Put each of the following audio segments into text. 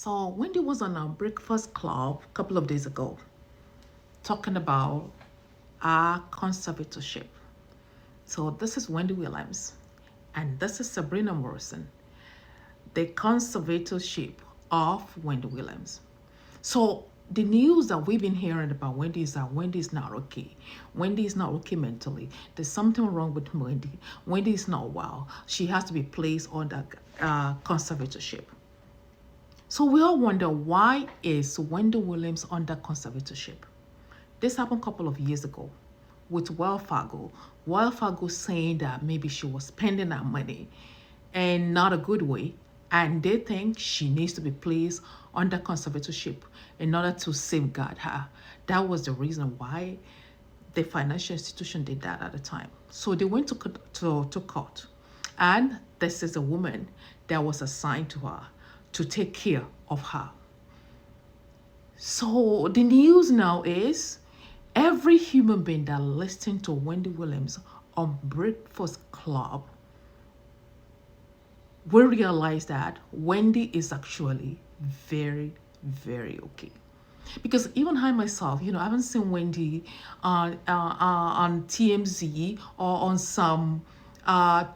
So Wendy was on a breakfast club a couple of days ago talking about our conservatorship. So this is Wendy Williams and this is Sabrina Morrison, the conservatorship of Wendy Williams. So the news that we've been hearing about Wendy is that Wendy is not okay. Wendy is not okay mentally. There's something wrong with Wendy. Wendy is not well. She has to be placed on the conservatorship. So we all wonder, why is Wendy Williams under conservatorship? This happened a couple of years ago with Wells Fargo. Wells Fargo saying that maybe she was spending her money in not a good way, and they think she needs to be placed under conservatorship in order to safeguard her. That was the reason why the financial institution did that at the time. So they went to court, and this is a woman that was assigned to her to take care of her. So the news now is every human being that listened to Wendy Williams on Breakfast Club will realize that Wendy is actually very, very okay. Because even I myself, I haven't seen Wendy on TMZ or on some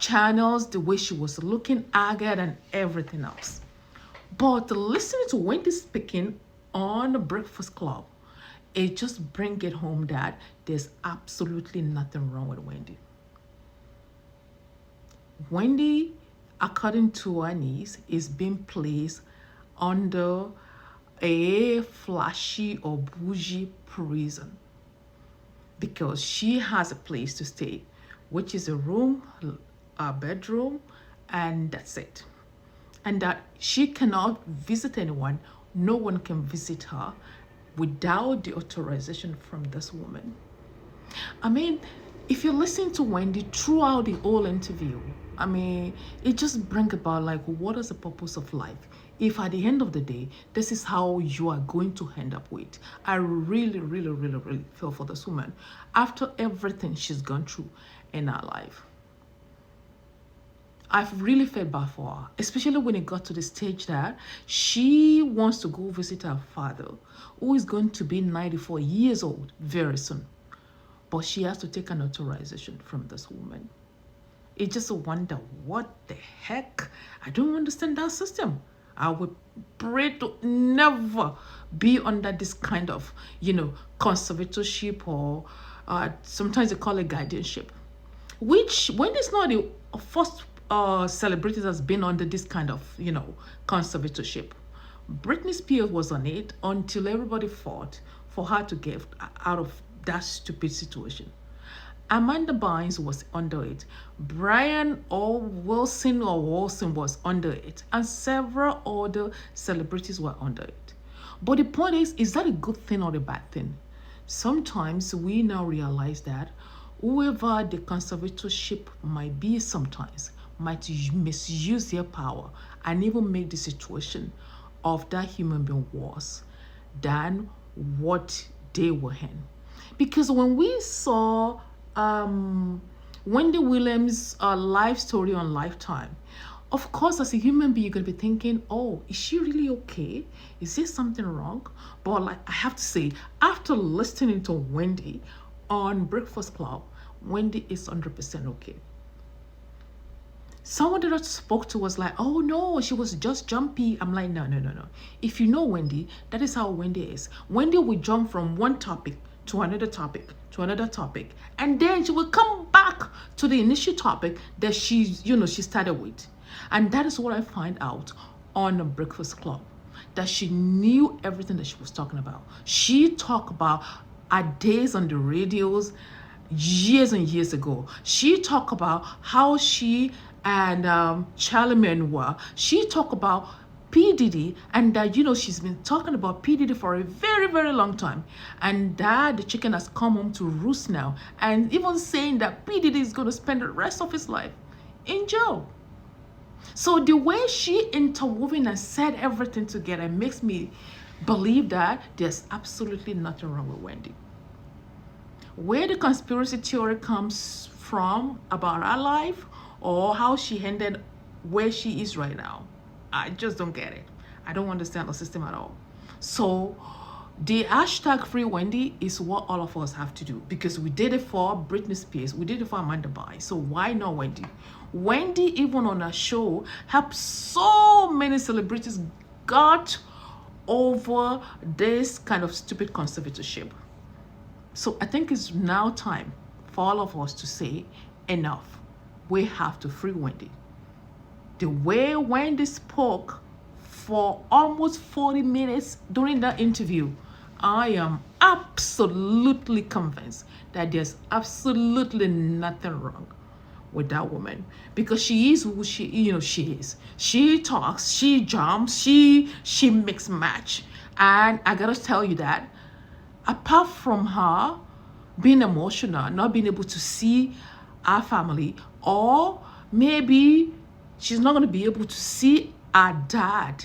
channels the way she was looking haggard and everything else. But listening to Wendy speaking on the Breakfast Club, it just brings it home that there's absolutely nothing wrong with Wendy. Wendy, according to her niece, is being placed under a flashy or bougie prison because she has a place to stay, which is a room, a bedroom, and that's it. And that she cannot visit anyone, no one can visit her without the authorization from this woman. I mean, if you listen to Wendy throughout the whole interview, it just brings about like, what is the purpose of life? If at the end of the day, this is how you are going to end up with. I really, really, really, really feel for this woman after everything she's gone through in her life. I've really felt bad for her, especially when it got to the stage that she wants to go visit her father, who is going to be 94 years old very soon. But she has to take an authorization from this woman. It's just a wonder, what the heck? I don't understand that system. I would pray to never be under this kind of, conservatorship, or sometimes they call it guardianship. Which, when it's not the first celebrities has been under this kind of, conservatorship. Britney Spears was on it until everybody fought for her to get out of that stupid situation. Amanda Bynes was under it. Brian Wilson was under it. And several other celebrities were under it. But the point is that a good thing or a bad thing? Sometimes we now realize that whoever the conservatorship might be sometimes might misuse their power and even make the situation of that human being worse than what they were in. Because when we saw Wendy Williams' life story on Lifetime, of course, as a human being, you're going to be thinking, oh, is she really okay? Is there something wrong? But like, I have to say, after listening to Wendy on Breakfast Club, Wendy is 100% okay. Someone that I spoke to was like, oh no, she was just jumpy. I'm like, no. If you know Wendy, that is how Wendy is. Wendy will jump from one topic to another topic, to another topic. And then she will come back to the initial topic that she started with. And that is what I find out on the Breakfast Club, that she knew everything that she was talking about. She talked about her days on the radios years and years ago. She talked about how she and Charlie Manuel, she talked about P. Diddy, and that, she's been talking about P. Diddy for a very, very long time. And that the chicken has come home to roost now. And even saying that P. Diddy is going to spend the rest of his life in jail. So the way she interwoven and said everything together makes me believe that there's absolutely nothing wrong with Wendy. Where the conspiracy theory comes from about her life or how she ended where she is right now, I just don't get it. I don't understand the system at all. So the hashtag Free Wendy is what all of us have to do, because we did it for Britney Spears, we did it for Amanda Bynes. So why not Wendy? Wendy, even on her show, helped so many celebrities got over this kind of stupid conservatorship. So I think it's now time for all of us to say enough. We have to free Wendy. The way Wendy spoke for almost 40 minutes during that interview, I am absolutely convinced that there's absolutely nothing wrong with that woman, because she is who she is. She talks, she jumps, she mix match. And I gotta tell you that apart from her being emotional, not being able to see our family, or maybe she's not going to be able to see our dad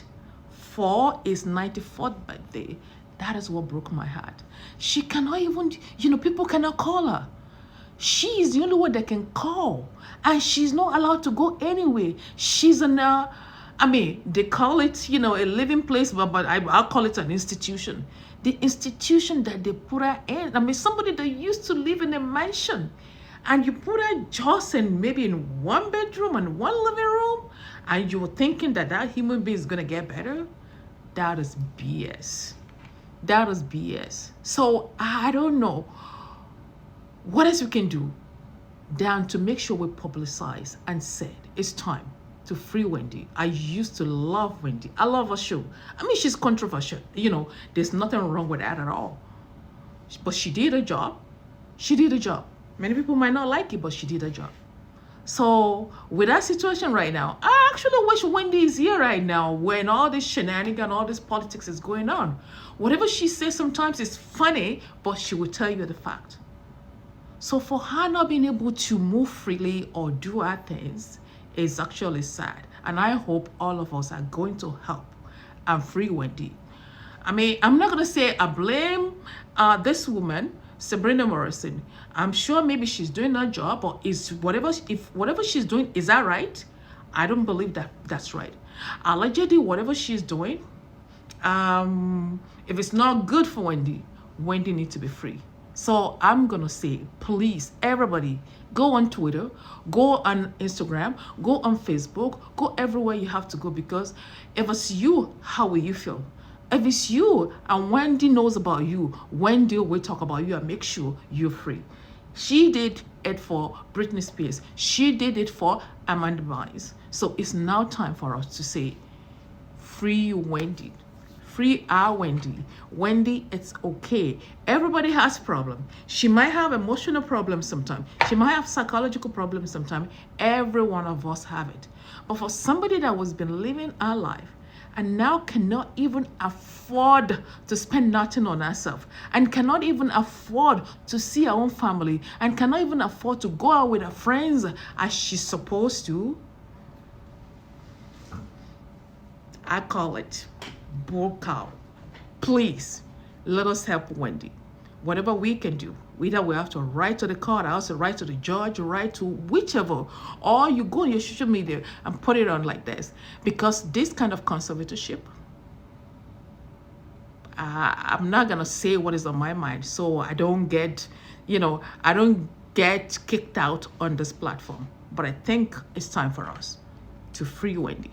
for his 94th birthday, that is what broke my heart. She cannot even, people cannot call her. She is the only one that can call, and she's not allowed to go anywhere. She's in they call it, a living place, but I'll call it an institution. The institution that they put her in. Somebody that used to live in a mansion, and you put her just maybe in one bedroom and one living room, and you're thinking that human being is gonna get better. That is BS. That is BS. So I don't know what else we can do than to make sure we publicize and said it's time to free Wendy. I used to love Wendy. I love her show. She's controversial. There's nothing wrong with that at all. But she did her job. She did her job. Many people might not like it, but she did her job. So with that situation right now, I actually wish Wendy is here right now when all this shenanigan, all this politics is going on. Whatever she says sometimes is funny, but she will tell you the fact. So for her not being able to move freely or do her things is actually sad. And I hope all of us are going to help and free Wendy. I'm not going to say I blame this woman, Sabrina Morrison. I'm sure maybe she's doing her job, but if whatever she's doing, is that right? I don't believe that's right. Allegedly, whatever she's doing, if it's not good for Wendy, Wendy needs to be free. So I'm going to say, please, everybody, go on Twitter, go on Instagram, go on Facebook, go everywhere you have to go, because if it's you, how will you feel? If it's you and Wendy knows about you, Wendy will talk about you and make sure you're free. She did it for Britney Spears. She did it for Amanda Bynes. So it's now time for us to say, free Wendy. Free our Wendy. Wendy, it's okay. Everybody has problems. She might have emotional problems sometimes. She might have psychological problems sometimes. Every one of us have it. But for somebody that was been living our life and now cannot even afford to spend nothing on herself, and cannot even afford to see her own family, and cannot even afford to go out with her friends as she's supposed to, I call it broke out. Please let us help Wendy. Whatever we can do, either we have to write to the courthouse, or write to the judge, or write to whichever, or you go on your social media and put it on like this, because this kind of conservatorship, I'm not gonna say what is on my mind, so I don't get kicked out on this platform. But I think it's time for us to free Wendy.